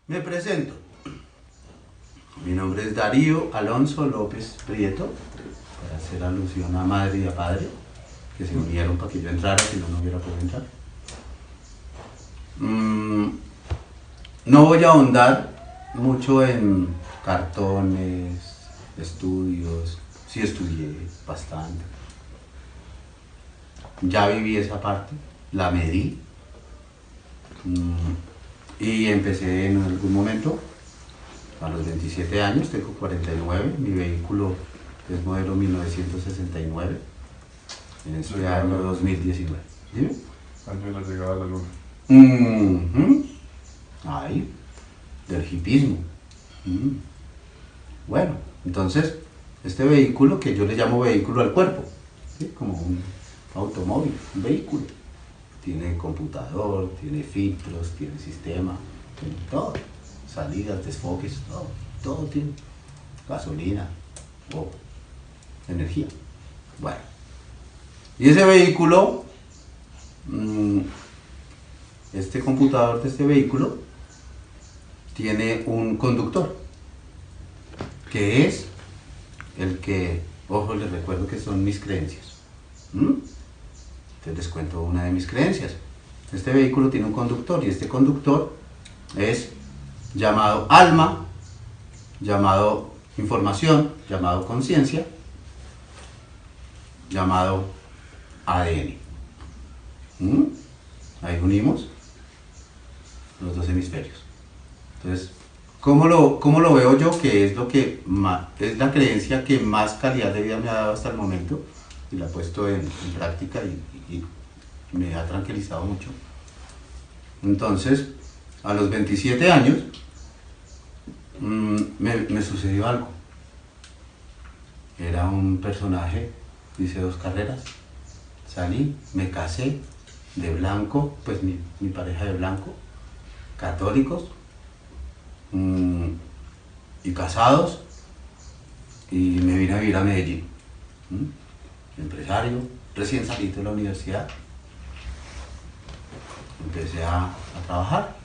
Me presento. Mi nombre es Darío Alonso López Prieto, para hacer alusión a madre y a padre, que se unieron para que yo entrara, si no, no hubiera podido entrar. No voy a ahondar mucho en cartones, estudios. Sí estudié bastante. Ya viví esa parte, la medí. Y empecé en algún momento, a los 27 años, tengo 49, mi vehículo es modelo 1969, en este año 2019. ¿Dime? Año de la llegada a la luna. Ahí, del hipismo. Bueno, entonces, este vehículo que yo le llamo vehículo al cuerpo, ¿sí? Como un automóvil, un vehículo. Tiene computador, tiene filtros, tiene sistema, tiene todo. Salidas, desfoques, todo tiene. Gasolina o energía. Bueno. Y ese vehículo, este computador de este vehículo, tiene un conductor, que es el que, ojo, les recuerdo que son mis creencias. Entonces les cuento una de mis creencias. Este vehículo tiene un conductor y este conductor es llamado alma, llamado información, llamado conciencia, llamado ADN. Ahí unimos los dos hemisferios. Entonces, ¿cómo lo veo yo? Que es lo que es la creencia que más calidad de vida me ha dado hasta el momento, y la he puesto en práctica y me ha tranquilizado mucho. Entonces, a los 27 años me sucedió algo. Era un personaje, hice 2 carreras, salí, me casé de blanco, pues mi pareja de blanco, católicos y casados, y me vine a vivir a Medellín. Empresario, recién salido de la universidad, empecé a trabajar,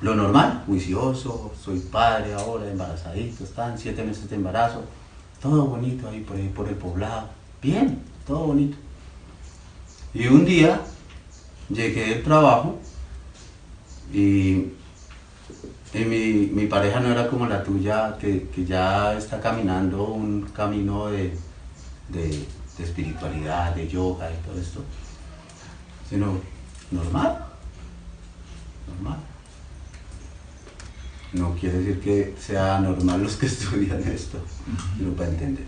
lo normal, juicioso, soy padre ahora, embarazadito, están 7 meses de embarazo, todo bonito ahí por el poblado, bien, todo bonito. Y un día llegué del trabajo y mi pareja no era como la tuya, que ya está caminando un camino de espiritualidad, de yoga y todo esto, sino normal. No quiere decir que sea normal los que estudian esto, sino para entender.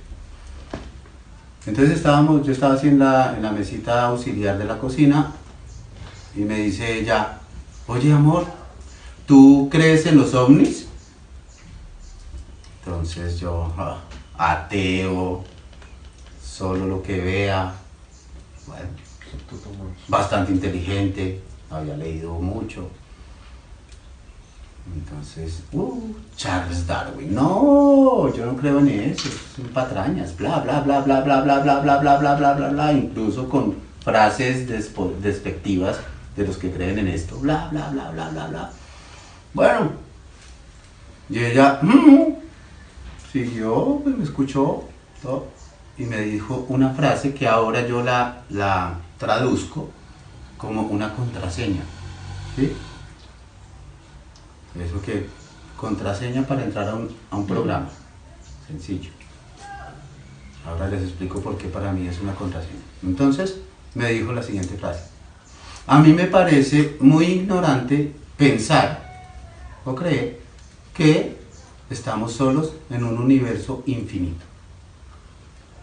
Entonces yo estaba así en la mesita auxiliar de la cocina y me dice ella: oye amor, ¿tú crees en los ovnis? Entonces yo, ateo, solo lo que vea. Bueno, bastante inteligente, había leído mucho. Entonces, Charles Darwin, no, yo no creo en eso, son patrañas, bla, bla, bla, bla, bla, bla, bla, bla, bla, bla, bla, bla, bla, incluso con frases despectivas de los que creen en esto, bla, bla, bla, bla, bla, bla. Bueno, y ella siguió, pues me escuchó todo, y me dijo una frase que ahora yo la traduzco como una contraseña, ¿sí? Eso que, contraseña para entrar a un programa, sencillo. Ahora les explico por qué para mí es una contraseña. Entonces, me dijo la siguiente frase: a mí me parece muy ignorante pensar o creer que estamos solos en un universo infinito.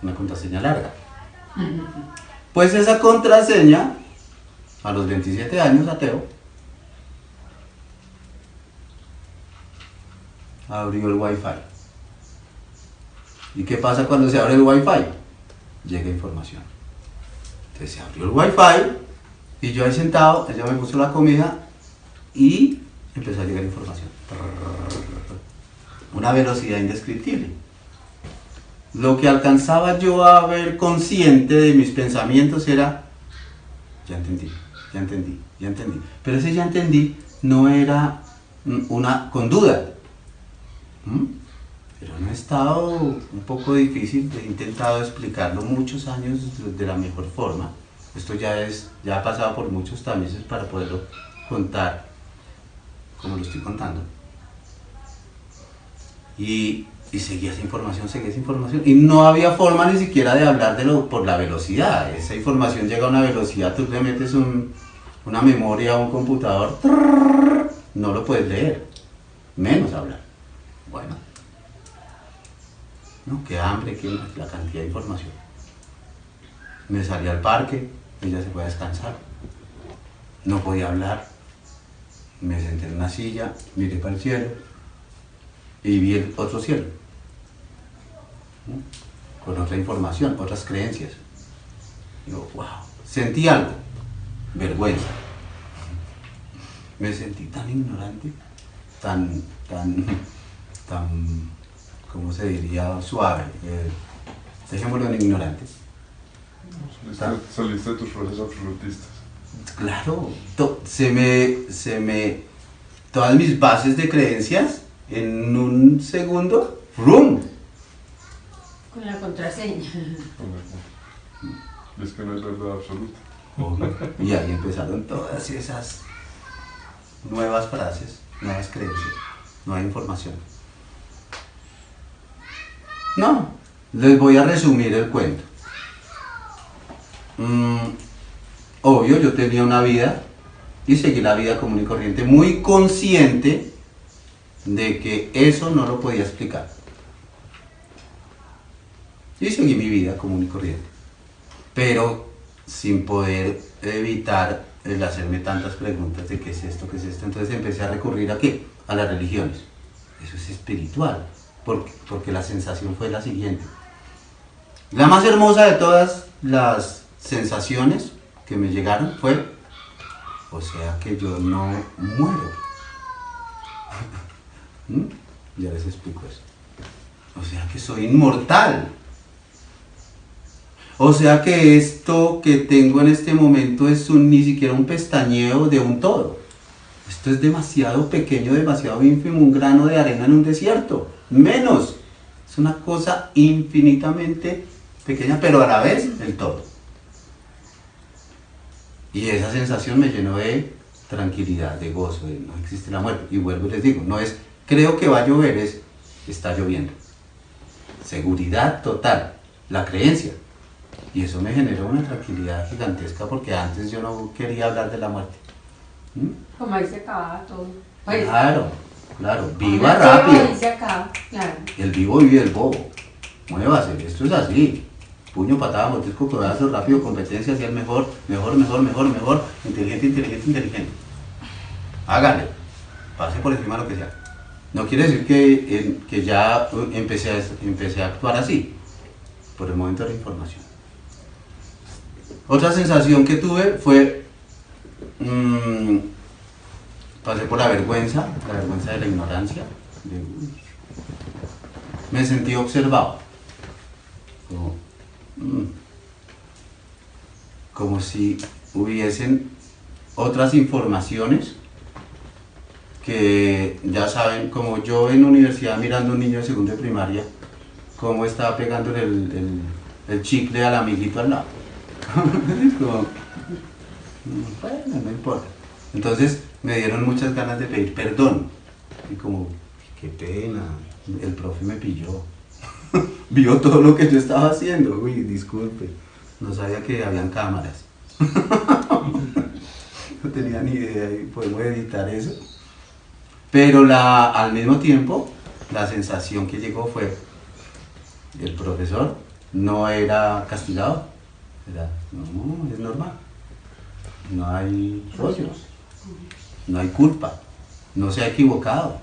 Una contraseña larga. Pues esa contraseña, a los 27 años, ateo, abrió el Wi-Fi. ¿Y qué pasa cuando se abre el Wi-Fi? Llega información. Entonces se abrió el Wi-Fi y yo ahí sentado, ella me puso la comida y empezó a llegar información. Una velocidad indescriptible. Lo que alcanzaba yo a ver consciente de mis pensamientos era: ya entendí. Pero ese ya entendí no era con duda. Pero no ha estado un poco difícil, he intentado explicarlo muchos años de la mejor forma. Esto ya ha pasado por muchos tamices para poderlo contar como lo estoy contando. Y seguía esa información, y no había forma ni siquiera de hablar por la velocidad. Esa información llega a una velocidad, tú le metes una memoria a un computador, no lo puedes leer, menos hablar. Bueno, no, qué hambre, qué la cantidad de información. Me salí al parque, ella se fue a descansar, no podía hablar, me senté en una silla, miré para el cielo y vi el otro cielo, ¿no? Con otra información, otras creencias. Digo, wow, sentí algo, vergüenza. Me sentí tan ignorante, tan, ¿cómo se diría? Suave. Dejémoslo en ignorante. Saliste de tus roles absolutistas. Claro, todas mis bases de creencias en un segundo, ¡rum! Con la contraseña. Es que no es verdad absoluta. Y ahí empezaron todas esas nuevas frases, nuevas creencias, nueva información. No, les voy a resumir el cuento. Obvio, yo tenía una vida y seguí la vida común y corriente, muy consciente de que eso no lo podía explicar. Y seguí mi vida común y corriente, pero sin poder evitar el hacerme tantas preguntas de qué es esto, qué es esto. Entonces empecé a recurrir ¿a qué? A las religiones. Eso es espiritual, porque la sensación fue la siguiente. La más hermosa de todas las sensaciones que me llegaron fue, o sea que yo no muero. Ya les explico eso. O sea que soy inmortal. O sea que esto que tengo en este momento es ni siquiera un pestañeo de un todo. Esto es demasiado pequeño, demasiado ínfimo, un grano de arena en un desierto. Menos. Es una cosa infinitamente pequeña, pero a la vez el todo. Y esa sensación me llenó de tranquilidad, de gozo, de no existe la muerte. Y vuelvo y les digo, no es creo que va a llover, es está lloviendo. Seguridad total, la creencia. Y eso me generó una tranquilidad gigantesca porque antes yo no quería hablar de la muerte. Como ahí se acaba todo. Pues, claro, viva rápido. Ahí se acaba, claro. El vivo vive el bobo. Muévase, esto es así. Puño, patada, mordisco, codazo, rápido, competencia, hacia el mejor, inteligente. Hágale, pase por encima de lo que sea. No quiere decir que ya empecé a actuar así, por el momento de la información. Otra sensación que tuve fue, pasé por la vergüenza de la ignorancia. Me sentí observado. Como si hubiesen otras informaciones que ya saben, como yo en universidad mirando a un niño de segundo de primaria, cómo estaba pegándole el chicle al amiguito al lado. Como, bueno, no importa. Entonces me dieron muchas ganas de pedir perdón. Y como, qué pena, el profe me pilló. Vio todo lo que yo estaba haciendo. Uy, disculpe, no sabía que habían cámaras. No tenía ni idea y podemos editar eso. Pero al mismo tiempo, la sensación que llegó fue, el profesor no era castigado, no, es normal. No hay rollos, no hay culpa, no se ha equivocado.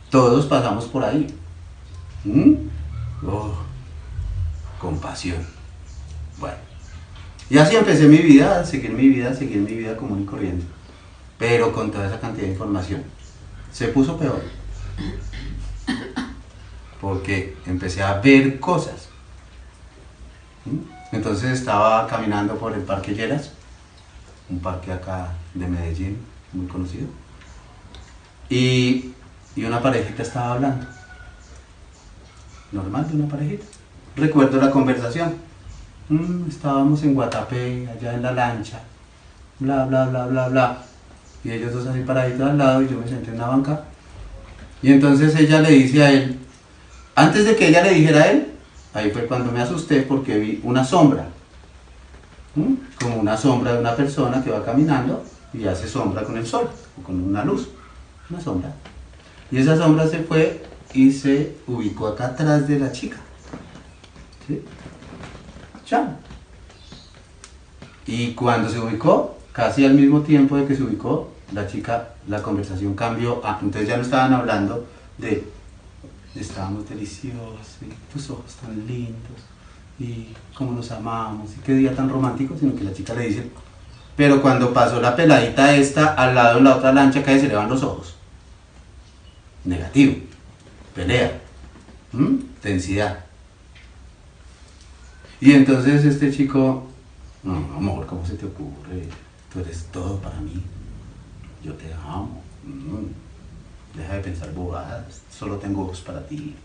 Todos pasamos por ahí. Oh, compasión. Bueno, y así empecé mi vida, a seguir mi vida común y corriente. Pero con toda esa cantidad de información. Se puso peor. Porque empecé a ver cosas. Entonces estaba caminando por el Parque Lleras, un parque acá de Medellín, muy conocido. y una parejita estaba hablando. Normal de una parejita. Recuerdo la conversación. Estábamos en Guatapé, allá en la lancha, bla, bla, bla, bla, bla. Y ellos dos así paraditos al lado y yo me senté en una banca. Y entonces ella le dice a él, antes de que ella le dijera a él, ahí fue cuando me asusté porque vi una sombra. Como una sombra de una persona que va caminando y hace sombra con el sol, o con una luz, una sombra. Y esa sombra se fue y se ubicó acá atrás de la chica. ¿Sí? Chao. Y cuando se ubicó, casi al mismo tiempo de que se ubicó, la chica, la conversación cambió. Entonces ya no estaban hablando de estábamos deliciosos, y tus ojos tan lindos, y cómo nos amamos, y qué día tan romántico, sino que la chica le dice, pero cuando pasó la peladita esta al lado de la otra lancha, acá se le van los ojos. Negativo, pelea, densidad. Y entonces este chico, no, amor, ¿cómo se te ocurre? Tú eres todo para mí, yo te amo, deja de pensar bobadas, solo tengo ojos para ti.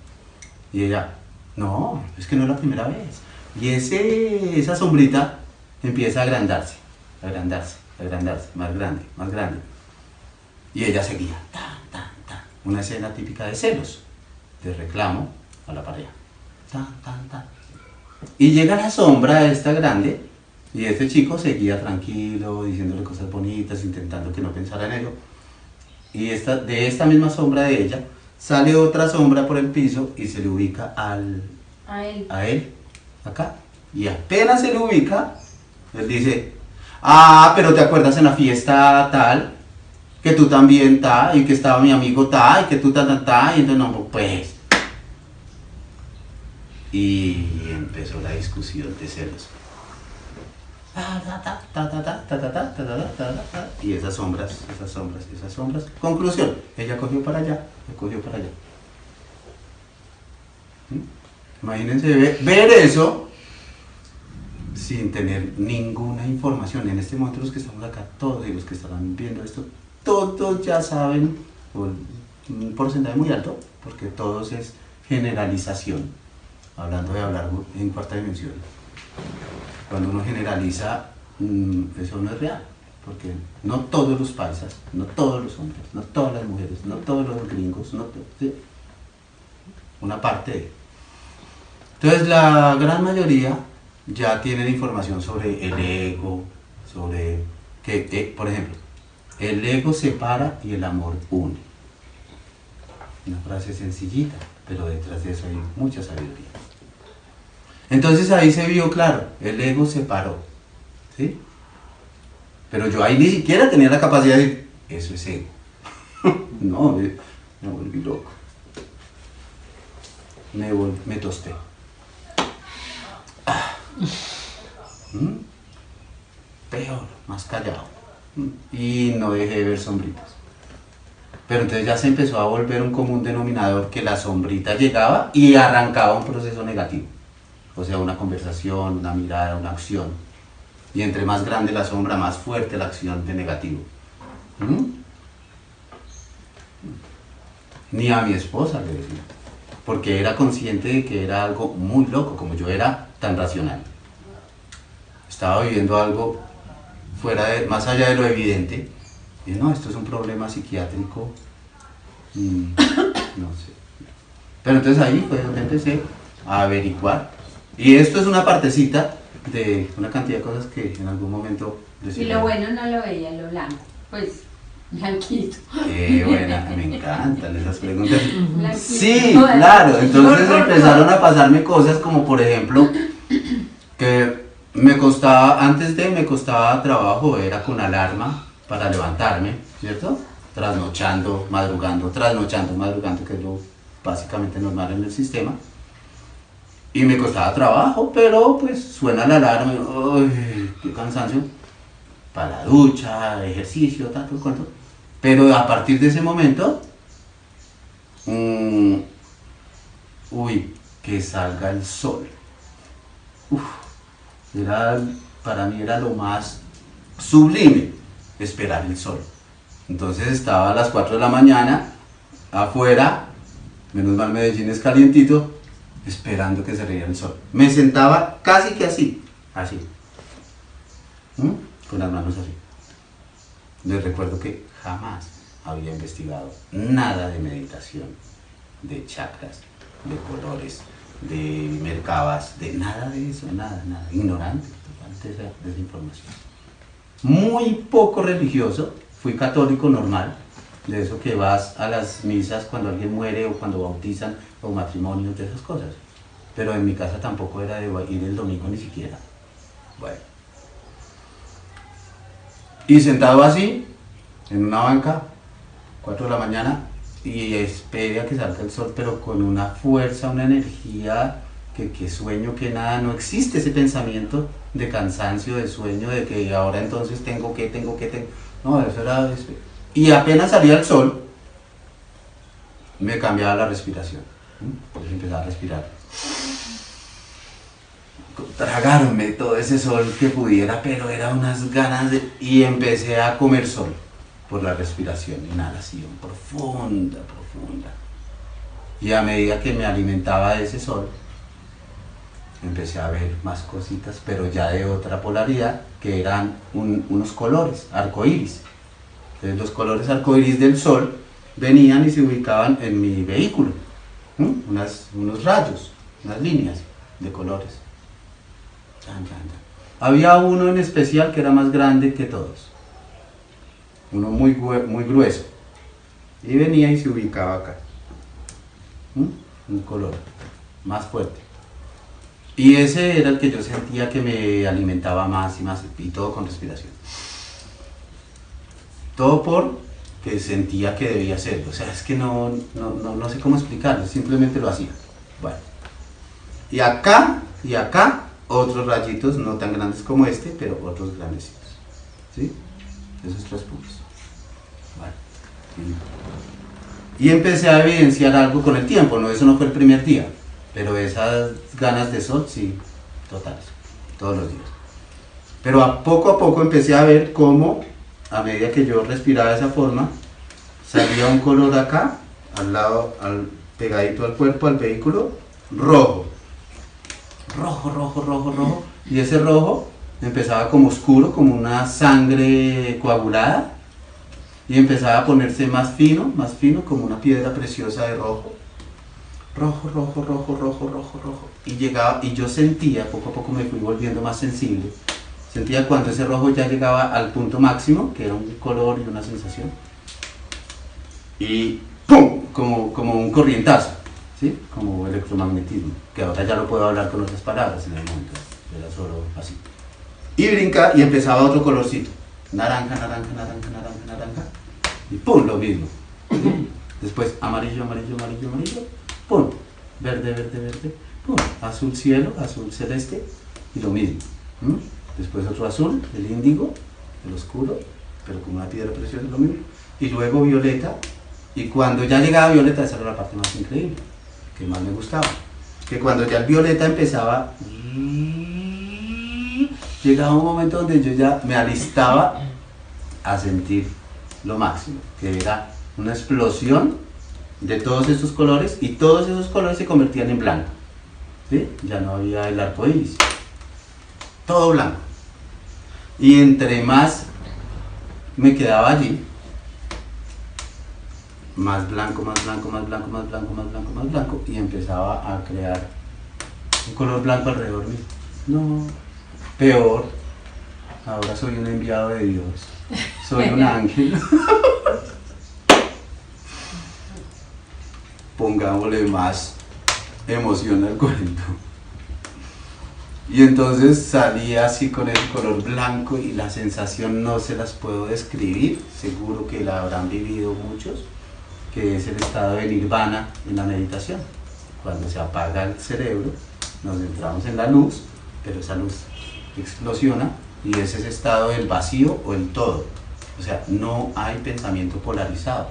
Y ella, no, es que no es la primera vez. Y esa sombrita empieza a agrandarse, más grande, más grande. Y ella seguía, una escena típica de celos, de reclamo a la pareja. Y llega la sombra esta grande, y este chico seguía tranquilo, diciéndole cosas bonitas, intentando que no pensara en ello. Y de esta misma sombra de ella, sale otra sombra por el piso y se le ubica a él, acá. Y apenas se le ubica, él dice, pero te acuerdas en la fiesta tal, que tú también y que estaba mi amigo y que tú y entonces no, pues. Y empezó la discusión de celos. Y esas sombras. Conclusión, ella cogió para allá, él cogió para allá. Imagínense ver eso sin tener ninguna información. En este momento los que estamos acá, todos y los que estarán viendo esto, todos ya saben, un porcentaje muy alto, porque todos es generalización, hablando de hablar en cuarta dimensión. Cuando uno generaliza, eso no es real, porque no todos los paisas, no todos los hombres, no todas las mujeres, no todos los gringos, ¿sí? Una parte de. Entonces la gran mayoría ya tienen información sobre el ego, sobre que, por ejemplo, el ego separa y el amor une. Una frase sencillita, pero detrás de eso hay mucha sabiduría. Entonces ahí se vio claro, el ego separó, ¿sí? Pero yo ahí ni siquiera tenía la capacidad de decir, eso es ego. No, me volví loco. Me tosté. Peor, más callado. Y no dejé de ver sombritas. Pero entonces ya se empezó a volver un común denominador que la sombrita llegaba y arrancaba un proceso negativo. O sea, una conversación, una mirada, una acción. Y entre más grande la sombra, más fuerte la acción de negativo. Ni a mi esposa le decía. Porque era consciente de que era algo muy loco, como yo era tan racional. Estaba viviendo algo más allá de lo evidente. Y no, esto es un problema psiquiátrico. No sé. Pero entonces ahí fue donde empecé a averiguar. Y esto es una partecita de una cantidad de cosas que en algún momento decía. Y lo bueno no lo veía, lo blanco. Pues, blanquito. Qué buena, me encantan esas preguntas. Sí, claro. Entonces empezaron a pasarme cosas como, por ejemplo, que antes me costaba trabajo, era con alarma para levantarme, ¿cierto? Trasnochando, madrugando, que es lo básicamente normal en el sistema. Y me costaba trabajo, pero pues suena la alarma, ¡ay, qué cansancio! Para la ducha, ejercicio, tanto cuanto. Pero a partir de ese momento, que salga el sol. Para mí era lo más sublime, esperar el sol. Entonces estaba a las 4 de la mañana, afuera, menos mal Medellín es calientito, esperando que se riera el sol. Me sentaba casi que así, así, con las manos así. Les recuerdo que jamás había investigado nada de meditación, de chakras, de colores, de merkabas, de nada de eso, nada, ignorante totalmente de esa información. Muy poco religioso, fui católico normal, de eso que vas a las misas cuando alguien muere o cuando bautizan o matrimonios, de esas cosas. Pero en mi casa tampoco era de ir el domingo ni siquiera. Bueno. Y sentado así, en una banca, 4 de la mañana, y esperé a que salga el sol, pero con una fuerza, una energía, que sueño, que nada, no existe ese pensamiento de cansancio, de sueño, de que ahora entonces tengo que, no, eso era, y apenas salía el sol, me cambiaba la respiración, entonces empezaba a respirar, tragarme todo ese sol que pudiera, pero era unas ganas de, y empecé a comer sol, por la respiración, inhalación profunda, y a medida que me alimentaba de ese sol, empecé a ver más cositas, pero ya de otra polaridad, que eran unos colores, arcoíris. Entonces los colores arcoíris del sol venían y se ubicaban en mi vehículo, unos rayos, unas líneas de colores. Había uno en especial que era más grande que todos, uno muy grueso, y venía y se ubicaba acá, un color más fuerte. Y ese era el que yo sentía que me alimentaba más y más, y todo con respiración. Todo porque sentía que debía hacerlo. O sea, es que no sé cómo explicarlo, simplemente lo hacía. Bueno. Y acá, otros rayitos, no tan grandes como este, pero otros grandecitos. ¿Sí? Esos 3 puntos. Bueno. Y empecé a evidenciar algo con el tiempo, no, eso no fue el primer día. Pero esas ganas de sol, sí, totales, todos los días. Pero a poco empecé a ver cómo, a medida que yo respiraba de esa forma, salía un color acá, al lado, pegadito al cuerpo, al vehículo, rojo. Rojo. Y ese rojo empezaba como oscuro, como una sangre coagulada, y empezaba a ponerse más fino, como una piedra preciosa de rojo. Rojo. Y llegaba, y yo sentía, poco a poco me fui volviendo más sensible. Sentía cuando ese rojo ya llegaba al punto máximo, que era un color y una sensación. Y ¡pum! Como un corrientazo, ¿sí? Como electromagnetismo, que ahora ya lo puedo hablar con otras palabras en el momento, era solo así. Y brinca y empezaba otro colorcito. Naranja. Y ¡pum! Lo mismo. Después amarillo. ¡Pum! Verde, ¡pum! Azul cielo, azul celeste, y lo mismo. Después otro azul, el índigo, el oscuro, pero como una piedra preciosa, lo mismo. Y luego violeta, y cuando ya llegaba violeta, esa era la parte más increíble, que más me gustaba. Que cuando ya el violeta empezaba, llegaba un momento donde yo ya me alistaba a sentir lo máximo, que era una explosión de todos esos colores, y todos esos colores se convertían en blanco, ¿sí? Ya no había el arco iris, todo blanco, y entre más me quedaba allí, más blanco, y empezaba a crear un color blanco alrededor mío. No, peor, ahora soy un enviado de Dios, soy un ángel. Pongámosle más emoción al cuento. Y entonces salía así con el color blanco, y la sensación no se las puedo describir, seguro que la habrán vivido muchos, que es el estado de nirvana en la meditación. Cuando se apaga el cerebro, nos centramos en la luz, pero esa luz explosiona, y es ese estado del vacío o el todo. O sea, no hay pensamiento polarizado.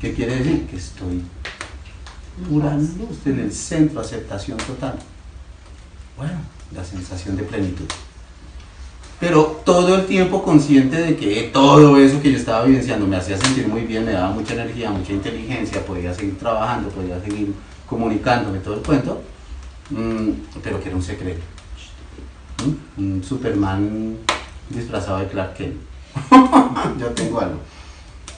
¿Qué quiere decir? Que estoy pura luz, en el centro, aceptación total. Bueno, la sensación de plenitud. pero todo el tiempo consciente de que todo eso que yo estaba vivenciando me hacía sentir muy bien, me daba mucha energía, mucha inteligencia, podía seguir trabajando, podía seguir comunicándome, todo el cuento, pero que era un secreto. Un Superman disfrazado de Clark Kent. Yo tengo algo.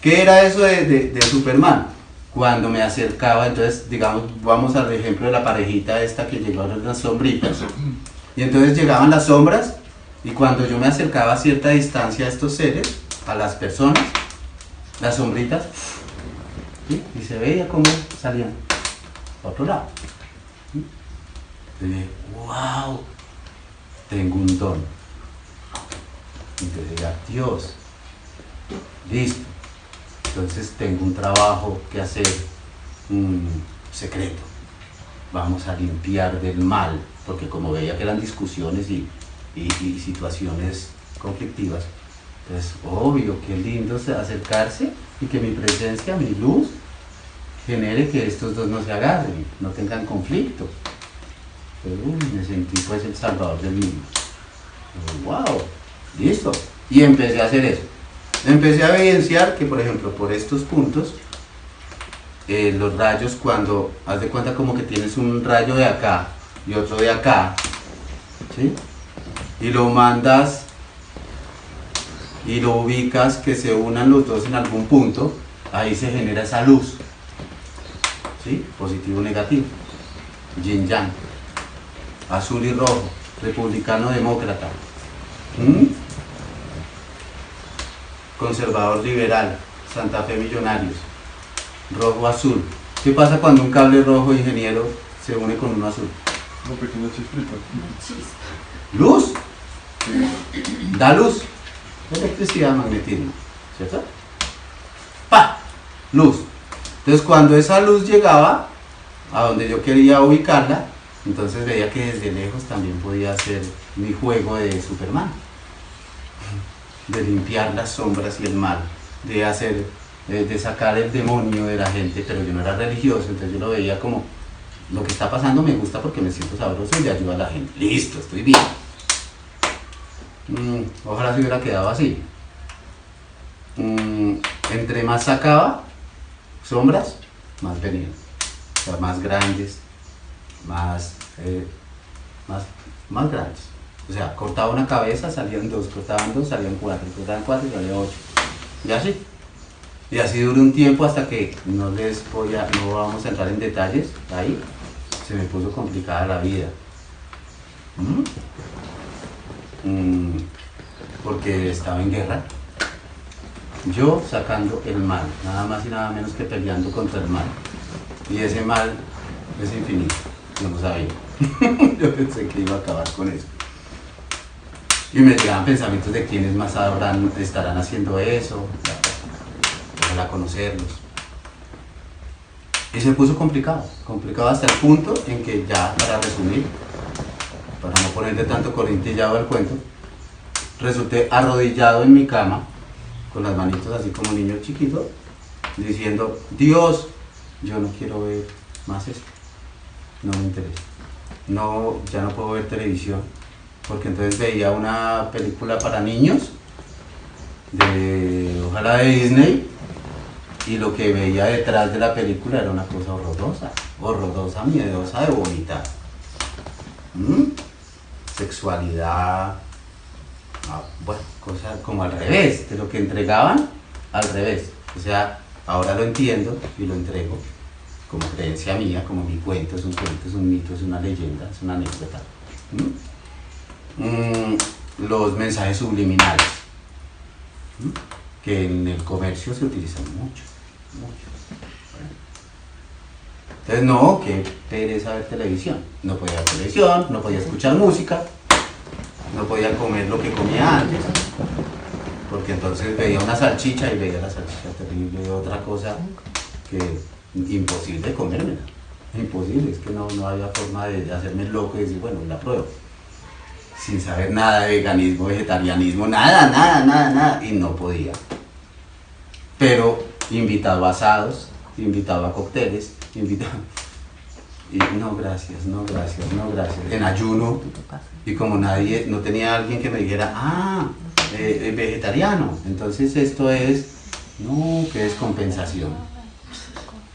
¿Qué era eso de Superman? Cuando me acercaba, entonces, digamos, vamos al ejemplo de la parejita esta que llegaron las sombritas. Y entonces llegaban las sombras, y cuando yo me acercaba a cierta distancia a estos seres, a las personas, las sombritas, ¿sí? Y se veía cómo salían a otro lado. ¿Sí? Y dije, wow, tengo un don. Entonces diga, Dios, listo. Entonces tengo un trabajo que hacer, secreto. Vamos a limpiar del mal, porque como veía que eran discusiones y situaciones conflictivas, entonces obvio, qué lindo acercarse y que mi presencia, mi luz, genere que estos dos no se agarren, no tengan conflicto. Pero me sentí pues el salvador del mundo. Wow, listo. Y empecé a hacer eso. Empecé a evidenciar que, por ejemplo, por estos puntos, los rayos, cuando haz de cuenta como que tienes un rayo de acá y otro de acá, ¿sí? Y lo mandas y lo ubicas que se unan los dos en algún punto, ahí se genera esa luz, ¿sí? Positivo o negativo, yin yang, azul y rojo, republicano demócrata, conservador liberal, Santa Fe Millonarios, rojo azul. ¿Qué pasa cuando un cable rojo, ingeniero, se une con uno azul? Una pequeña chispita. Luz, da luz, electricidad, magnetismo, ¿cierto? ¡Pa! Luz. Entonces cuando esa luz llegaba a donde yo quería ubicarla, entonces veía que desde lejos también podía hacer mi juego de Superman, de limpiar las sombras y el mal, de hacer, de sacar el demonio de la gente. Pero yo no era religioso, entonces yo lo veía como, lo que está pasando me gusta porque me siento sabroso y le ayuda a la gente. Listo, estoy bien. Ojalá se hubiera quedado así. Entre más sacaba sombras, más venían, o sea, más grandes, más grandes. O sea, cortaba una cabeza, salían dos, cortaban dos, salían cuatro, cortaban cuatro, salían ocho. Y así. Y así duró un tiempo hasta que no vamos a entrar en detalles. Ahí se me puso complicada la vida. Porque estaba en guerra. Yo sacando el mal, nada más y nada menos que peleando contra el mal. Y ese mal es infinito. Yo no sabía. Yo pensé que iba a acabar con eso. Y me llegaban pensamientos de quiénes más estarán haciendo eso, ojalá conocerlos. Y se puso complicado hasta el punto en que ya, para resumir, para no ponerle tanto corintillado al cuento, resulté arrodillado en mi cama, con las manitos así como niño chiquito, diciendo, Dios, yo no quiero ver más esto, no me interesa, no, ya no puedo ver televisión, porque entonces veía una película para niños, ojalá de Disney, y lo que veía detrás de la película era una cosa horrorosa, miedosa de vomitar. Sexualidad, bueno, cosas como al revés, de lo que entregaban, al revés. O sea, ahora lo entiendo y lo entrego como creencia mía, como mi cuento, es un mito, es una leyenda, es una anécdota. Los mensajes subliminales, que en el comercio se utilizan mucho. Entonces, no, qué pereza ver televisión. No podía ver televisión, no podía escuchar música, no podía comer lo que comía antes, porque entonces veía una salchicha y veía la salchicha terrible, otra cosa que imposible comérmela. Imposible, es que no había forma de hacerme loco y decir, bueno, la pruebo. Sin saber nada de veganismo, vegetarianismo, nada, y no podía. Pero invitado a asados, invitado a cócteles, Y no gracias, no gracias, no gracias. En ayuno, y como nadie, no tenía alguien que me dijera, vegetariano, entonces esto es, no, qué descompensación.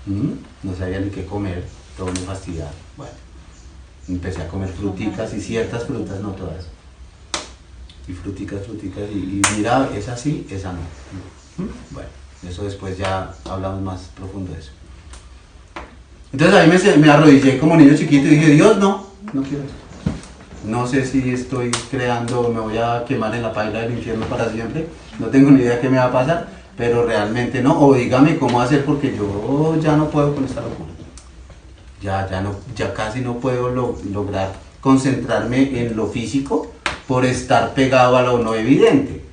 No sabía ni qué comer, todo me fastidiaba. Bueno, empecé a comer fruticas y ciertas frutas, no todas. Y fruticas, y mira, esa sí, esa no. Bueno, eso después ya hablamos más profundo de eso. Entonces ahí me arrodillé como niño chiquito y dije, Dios, no quiero eso. No sé si estoy creando, me voy a quemar en la paila del infierno para siempre, no tengo ni idea qué me va a pasar, pero realmente no, o dígame cómo hacer porque yo ya no puedo con esta locura. Ya casi no puedo lograr concentrarme en lo físico por estar pegado a lo no evidente.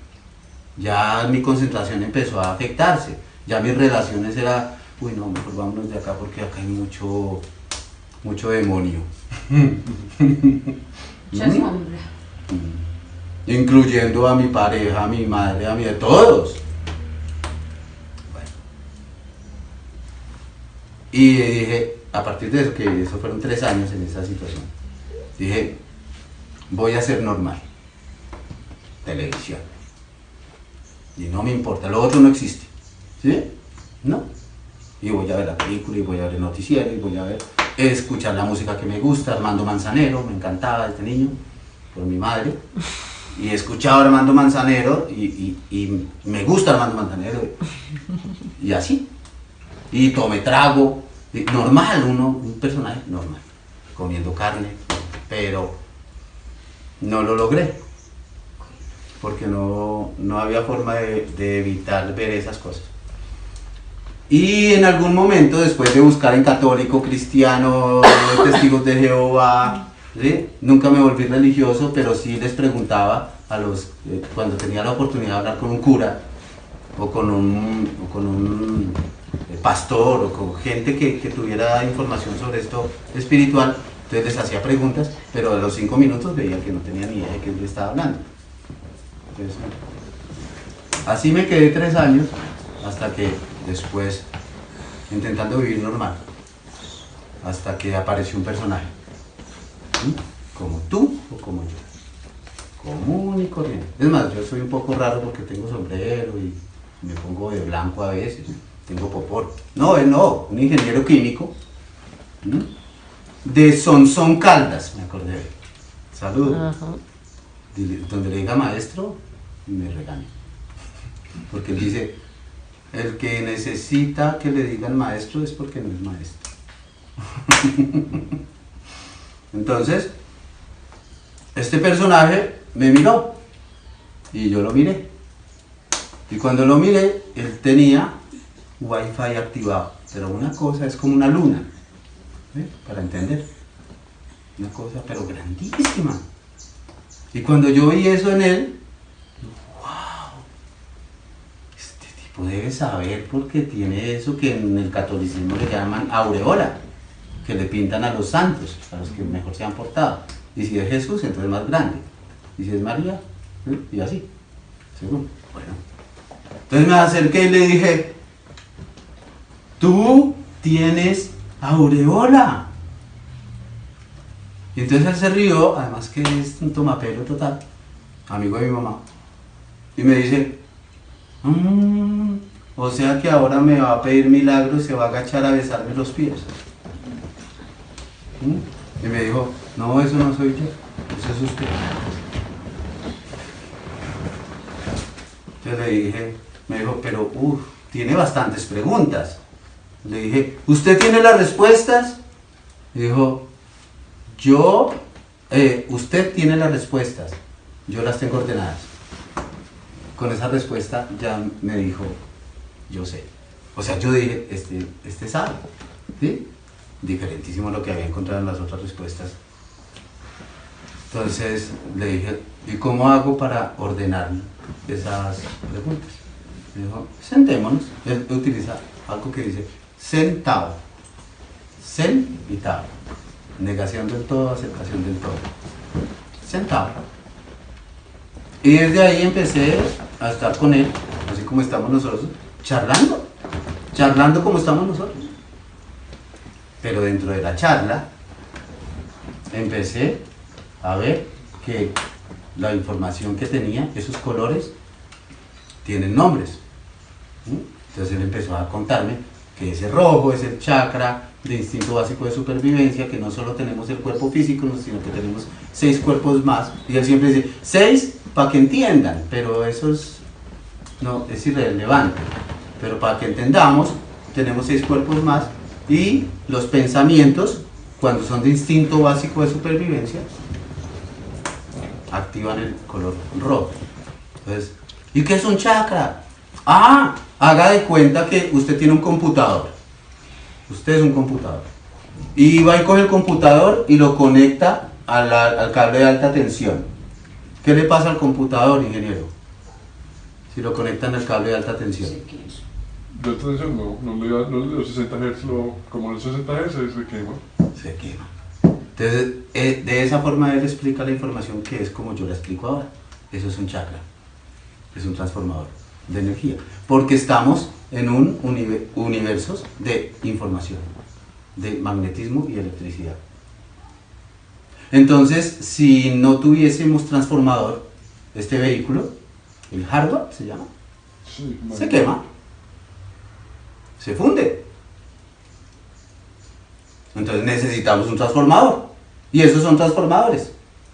Ya mi concentración empezó a afectarse, ya mis relaciones era, uy no, mejor vámonos de acá porque acá hay mucho demonio. Mucha sombra. Incluyendo a mi pareja, a mi madre, a mí, a todos. Bueno. Y dije, a partir de eso, que eso fueron 3 años en esa situación, dije, voy a ser normal. Televisión. Y no me importa, lo otro no existe. ¿Sí? No. Y voy a ver la película, y voy a ver el noticiero, y voy a escuchar la música que me gusta, Armando Manzanero, me encantaba desde niño, por mi madre. Y he escuchado a Armando Manzanero, y me gusta Armando Manzanero. Y así. Y tomé trago, normal, un personaje normal, comiendo carne, pero no lo logré. Porque no había forma de evitar ver esas cosas. Y en algún momento, después de buscar en católico, cristiano, testigos de Jehová, ¿sí? Nunca me volví religioso, pero sí les preguntaba a cuando tenía la oportunidad de hablar con un cura, o con un pastor, o con gente que tuviera información sobre esto espiritual, entonces les hacía preguntas, pero a los 5 minutos veía que no tenía ni idea de qué le estaba hablando. Entonces, así me quedé 3 años, hasta que después, intentando vivir normal, hasta que apareció un personaje, ¿sí? Como tú o como yo, común y corriente. Es más, yo soy un poco raro porque tengo sombrero y me pongo de blanco a veces, tengo popor. No, él no, un ingeniero químico, de Sonsón Caldas, me acordé. Saludos. Donde le diga maestro, me regaña. Porque él dice, el que necesita que le digan maestro es porque no es maestro. Entonces, este personaje me miró y yo lo miré. Y cuando lo miré, él tenía Wi-Fi activado. Pero una cosa es como una luna, ¿sí? Para entender. Una cosa, pero grandísima. Y cuando yo vi eso en él, wow, este tipo debe saber porque tiene eso que en el catolicismo le llaman aureola, que le pintan a los santos, a los que mejor se han portado. Y si es Jesús, entonces más grande. Y si es María, ¿sí? Y así, según. Bueno, entonces me acerqué y le dije, tú tienes aureola. Y entonces él se rió, además que es un tomapelo total, amigo de mi mamá, y me dice, o sea que ahora me va a pedir milagros y se va a agachar a besarme los pies. Y me dijo, no, eso no soy yo, eso es usted. Entonces le dije, me dijo, pero tiene bastantes preguntas. Le dije, ¿usted tiene las respuestas? Y dijo, usted tiene las respuestas, yo las tengo ordenadas. Con esa respuesta ya me dijo, yo sé. O sea, yo dije, este sabe, ¿sí? Diferentísimo a lo que había encontrado en las otras respuestas. Entonces le dije, ¿y cómo hago para ordenar esas preguntas? Me dijo, sentémonos. Él utiliza algo que dice, sentado. Sen y tao. Negación del todo, aceptación del todo. Sentado. Y desde ahí empecé a estar con él, así como estamos nosotros, charlando como estamos nosotros. Pero dentro de la charla empecé a ver que la información que tenía, esos colores, tienen nombres. Entonces él empezó a contarme que ese rojo es el chakra de instinto básico de supervivencia, que no solo tenemos el cuerpo físico, sino que tenemos 6 cuerpos más. Y él siempre dice, 6 para que entiendan, pero eso no, es irrelevante. Pero para que entendamos, tenemos 6 cuerpos más y los pensamientos, cuando son de instinto básico de supervivencia, activan el color rojo. Entonces, ¿y qué es un chakra? Ah, haga de cuenta que usted tiene un computador. Usted es un computador. Y va y coge el computador y lo conecta al cable de alta tensión. ¿Qué le pasa al computador, ingeniero? Si lo conectan al cable de alta tensión. De alta tensión no los 60 Hz, como los 60 Hz se quema. Se quema. Entonces, de esa forma él explica la información que es como yo la explico ahora. Eso es un chakra. Es un transformador de energía. Porque estamos en un universo de información, de magnetismo y electricidad. Entonces, si no tuviésemos transformador, este vehículo, el hardware se llama, Sí, se quema, se funde. Entonces necesitamos un transformador. Y esos son transformadores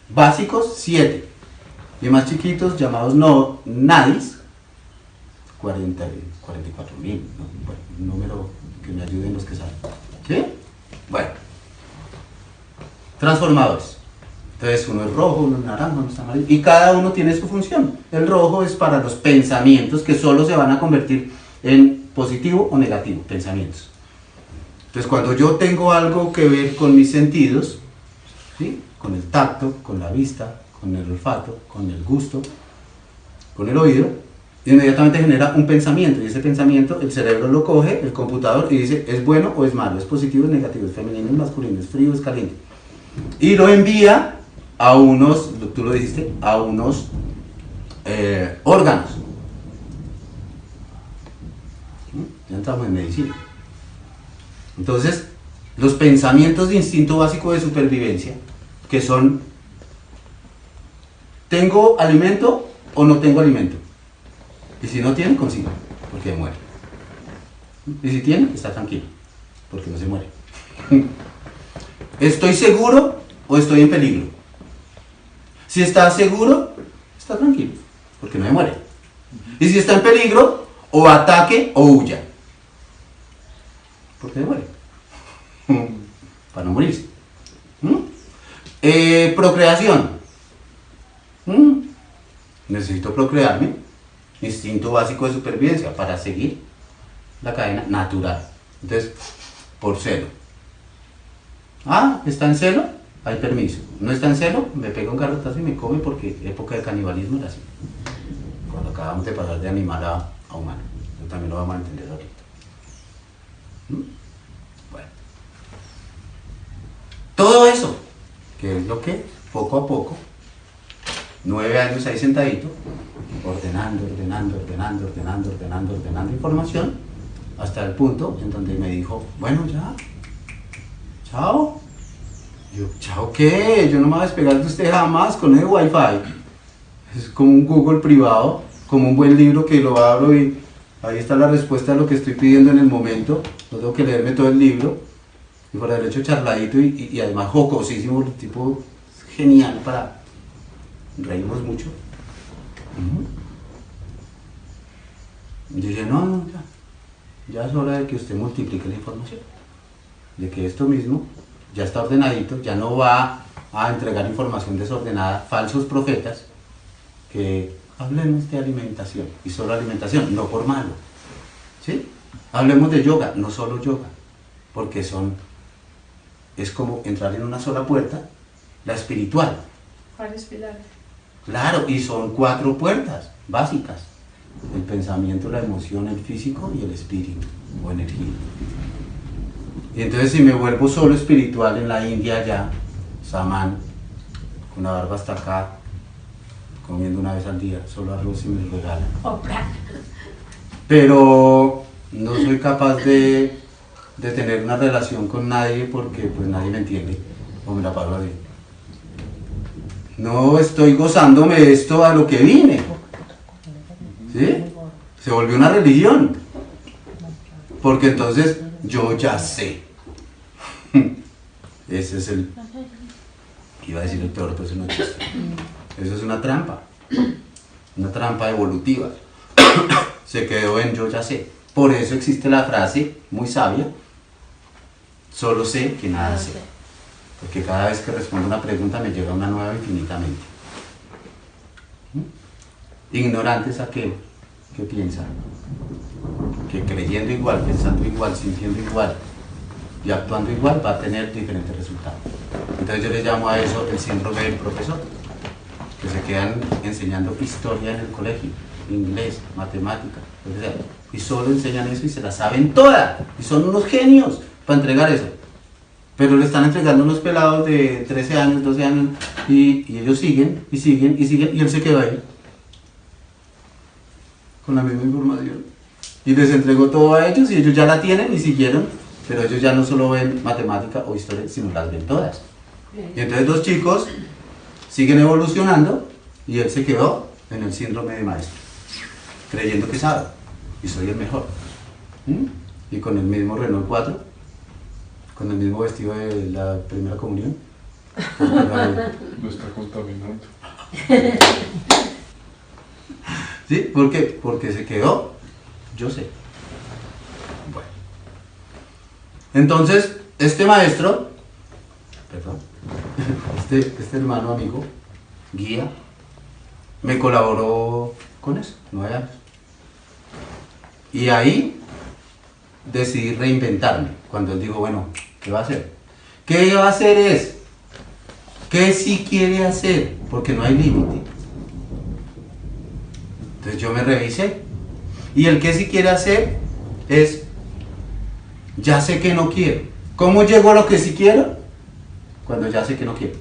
básicos 7. Y más chiquitos llamados NADIs, 44.000, ¿no? Bueno, un número que me ayuden los que saben. ¿Sí? Bueno. Transformadores. Entonces uno es rojo, uno es naranja, uno es amarillo. Y cada uno tiene su función. El rojo es para los pensamientos que solo se van a convertir en positivo o negativo, pensamientos. Entonces cuando yo tengo algo que ver con mis sentidos, ¿sí? Con el tacto, con la vista, con el olfato, con el gusto, con el oído, inmediatamente genera un pensamiento, y ese pensamiento el cerebro lo coge, el computador, y dice, ¿es bueno o es malo? ¿Es positivo o es negativo? ¿Es femenino o es masculino? ¿Es frío o es caliente? Y lo envía a unos, tú lo dijiste, a unos órganos. Ya entramos en medicina. Entonces, los pensamientos de instinto básico de supervivencia, que son, ¿tengo alimento o no tengo alimento? Y si no tiene, consiga, porque muere. Y si tiene, está tranquilo, porque no se muere. ¿Estoy seguro o estoy en peligro? Si está seguro, está tranquilo, porque no se muere. Y si está en peligro, o ataque o huya, porque se muere. Para no morirse. Procreación. Necesito procrearme. Instinto básico de supervivencia para seguir la cadena natural. Entonces, por celo. Ah, ¿está en celo? Hay permiso. ¿No está en celo? Me pega un garrotazo y me come, porque época de canibalismo era así. Cuando acabamos de pasar de animal a humano. Eso también lo vamos a entender ahorita. Bueno. Todo eso, que es lo que poco a poco, 9 años ahí sentadito, ordenando información, hasta el punto en donde me dijo, bueno, ya, chao. Yo, ¿chao qué? Yo no me voy a despegar de usted jamás con el Wi-Fi. Es como un Google privado, como un buen libro que lo abro y ahí está la respuesta a lo que estoy pidiendo en el momento. No tengo que leerme todo el libro. Y por haber hecho charladito y además jocosísimo, el tipo genial para reírnos mucho. Y dije, no, ya es hora de que usted multiplique la información. De que esto mismo ya está ordenadito, ya no va a entregar información desordenada, falsos profetas, que hablemos de alimentación, y solo alimentación, no por malo. ¿Sí? Hablemos de yoga, no solo yoga, porque es como entrar en una sola puerta, la espiritual. ¿Cuáles pilares? Claro, y son 4 puertas básicas: el pensamiento, la emoción, el físico y el espíritu o energía. Y entonces, si me vuelvo solo espiritual en la India, ya, samán, con la barba hasta acá, comiendo una vez al día, solo arroz y me regalan. Pero no soy capaz de tener una relación con nadie, porque pues nadie me entiende, o me la paso así. no estoy gozándome esto a lo que vine. ¿Sí? Se volvió una religión. Porque entonces yo ya sé. Ese es el... Iba a decir el peor, pero eso no existe. Eso es una trampa. Una trampa evolutiva. Se quedó en yo ya sé. Por eso existe la frase muy sabia: solo sé que nada sé. Porque cada vez que respondo una pregunta me llega una nueva infinitamente. Ignorante es aquel que piensa que creyendo igual, pensando igual, sintiendo igual y actuando igual va a tener diferentes resultados. Entonces yo le llamo a eso el síndrome del profesor, que se quedan enseñando historia en el colegio, inglés, matemática, lo que sea, y solo enseñan eso y se la saben toda, y son unos genios para entregar eso. Pero le están entregando unos pelados de 13 años, 12 años, y ellos siguen, y siguen, y siguen, y él se quedó ahí, con la misma información. Y les entregó todo a ellos, y ellos ya la tienen, y siguieron, pero ellos ya no solo ven matemática o historia, sino las ven todas. Y entonces los chicos siguen evolucionando, y él se quedó en el síndrome de maestro, creyendo que sabe, y soy el mejor. Y con el mismo Renault 4, con el mismo vestido de la primera comunión. Lo está contaminando. ¿Sí? ¿Por qué? Porque se quedó, yo sé. Bueno. Entonces, este maestro, perdón, este hermano amigo, guía, me colaboró con eso, 9 años. Y ahí decidí reinventarme. Cuando él dijo, bueno, ¿qué va a hacer? ¿Qué va a hacer es? ¿Qué sí quiere hacer? Porque no hay límite. Entonces yo me revisé. Y el que sí quiere hacer es, ya sé que no quiero. ¿Cómo llego a lo que sí quiero? Cuando ya sé que no quiero.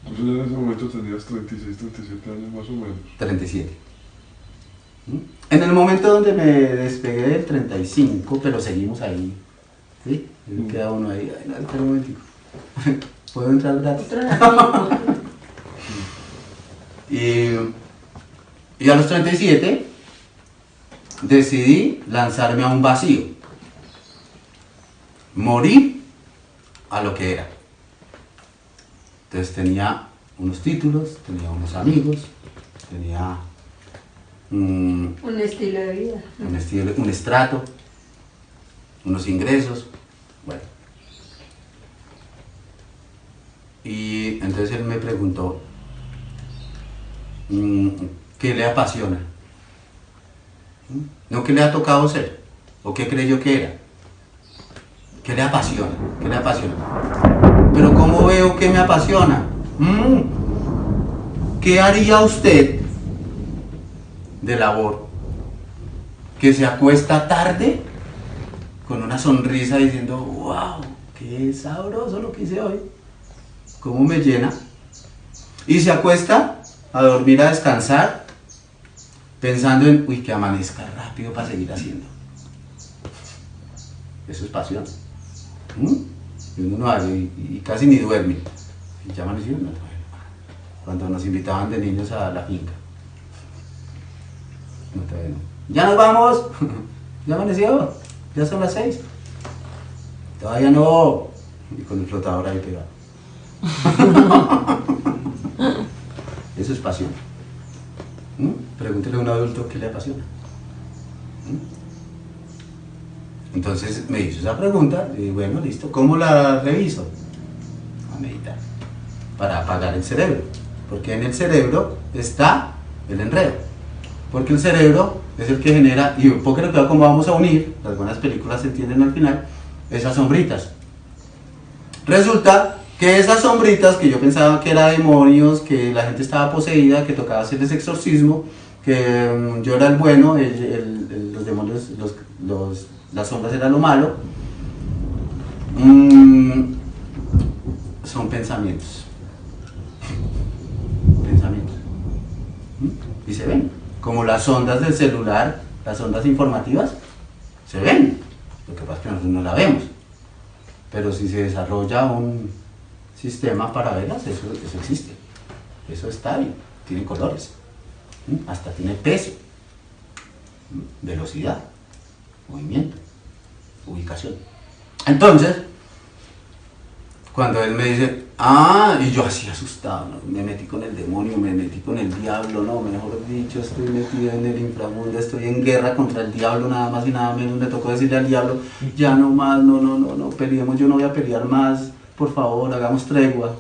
Entonces ya en ese momento tenías 36, 37 años más o menos. 37. En el momento donde me despegué del 35, pero seguimos ahí. ¿Sí? Queda uno ahí. Ay, no, espera un momentico. ¿Puedo entrar gratis? Y a los 37 decidí lanzarme a un vacío. Morir a lo que era. Entonces tenía unos títulos, tenía unos amigos, tenía un estilo de vida. Un estrato, unos ingresos, bueno. Y entonces él me preguntó, ¿qué le apasiona? No qué le ha tocado ser, o qué creyó que era. ¿Qué le apasiona? ¿Qué le apasiona? Pero ¿cómo veo que me apasiona? ¿Qué haría usted de labor que se acuesta tarde con una sonrisa diciendo, wow, qué sabroso lo que hice hoy, cómo me llena, y se acuesta a dormir, a descansar, pensando en, uy, que amanezca rápido para seguir haciendo? Eso es pasión. Y uno no hace, y casi ni duerme. ¿Y ya amaneció? No, cuando nos invitaban de niños a la finca. No, todavía no. ¡Ya nos vamos! ¿Ya amaneció? Ya son las 6. Todavía no. Y con el flotador ahí pegado. Eso es pasión. Pregúntele a un adulto qué le apasiona. Entonces me hizo esa pregunta y bueno, listo. ¿Cómo la reviso? A meditar. Para apagar el cerebro. Porque en el cerebro está el enredo. Porque el cerebro es el que genera, y un poco de cómo vamos a unir, las buenas películas se entienden al final, esas sombritas. Resulta que esas sombritas, que yo pensaba que eran demonios, que la gente estaba poseída, que tocaba hacerles exorcismo, que yo era el bueno, los demonios, las sombras eran lo malo, son pensamientos. Pensamientos. Y se ven. Como las ondas del celular, las ondas informativas, se ven. Lo que pasa es que nosotros no la vemos. Pero si se desarrolla un sistema para verlas, eso existe. Eso está bien, tiene colores, hasta tiene peso, velocidad, movimiento, ubicación. Entonces, cuando él me dice, y yo así asustado, ¿no? Me metí con el demonio, me metí con el diablo, no, mejor dicho, estoy metido en el inframundo, estoy en guerra contra el diablo, nada más y nada menos. Me tocó decirle al diablo, ya no más, no, peleemos, yo no voy a pelear más, por favor, hagamos tregua.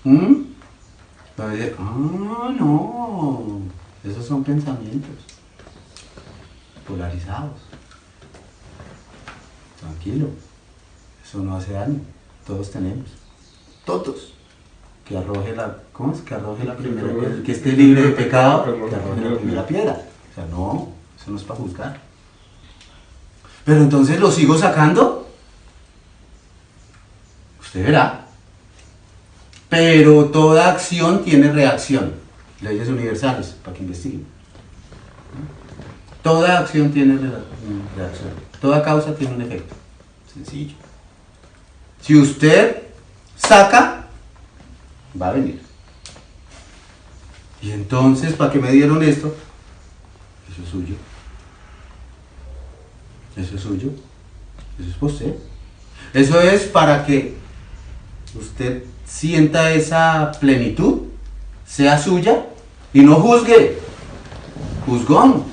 Pero dice, no, esos son pensamientos polarizados. Tranquilo, eso no hace daño, todos tenemos. Todos. Que arroje la, ¿cómo es? Que arroje la primera, el que esté libre de pecado, que arroje la primera piedra. O sea, no, eso no es para juzgar. Pero entonces lo sigo sacando. Usted verá. Pero toda acción tiene reacción. Leyes universales, para que investiguen. Toda acción tiene reacción. Toda causa tiene un efecto. Sencillo. Si usted saca, va a venir. Y entonces, ¿para qué me dieron esto? Eso es suyo. Eso es suyo. Eso es para usted. Eso es para que usted sienta esa plenitud, sea suya y no juzgue. Juzgón,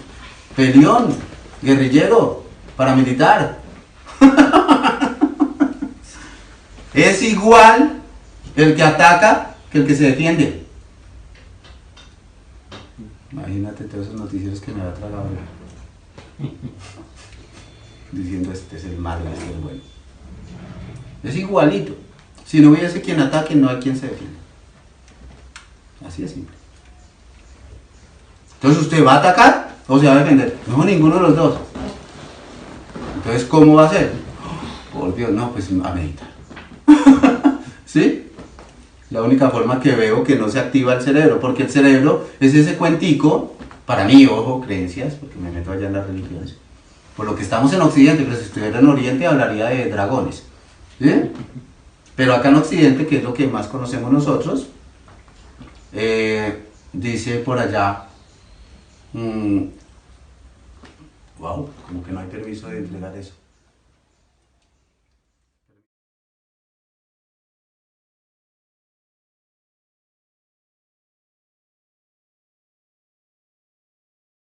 peleón, guerrillero, paramilitar. Es igual el que ataca que el que se defiende. Imagínate todos esos noticieros que me ha tragado diciendo este es el malo, este es el bueno. Es igualito. Si no hubiese quien ataque, no hay quien se defienda. Así de simple. Entonces, ¿usted va a atacar o se va a defender? No, ninguno de los dos. Entonces, ¿cómo va a ser? Por Dios, no, pues a meditar. ¿Sí? La única forma que veo que no se activa el cerebro, porque el cerebro es ese cuentico, para mí, ojo, creencias, porque me meto allá en las religiones. Por lo que estamos en Occidente, pero si estuviera en Oriente hablaría de dragones. ¿Sí? Pero acá en Occidente, que es lo que más conocemos nosotros, dice por allá, wow, como que no hay permiso de entregar eso.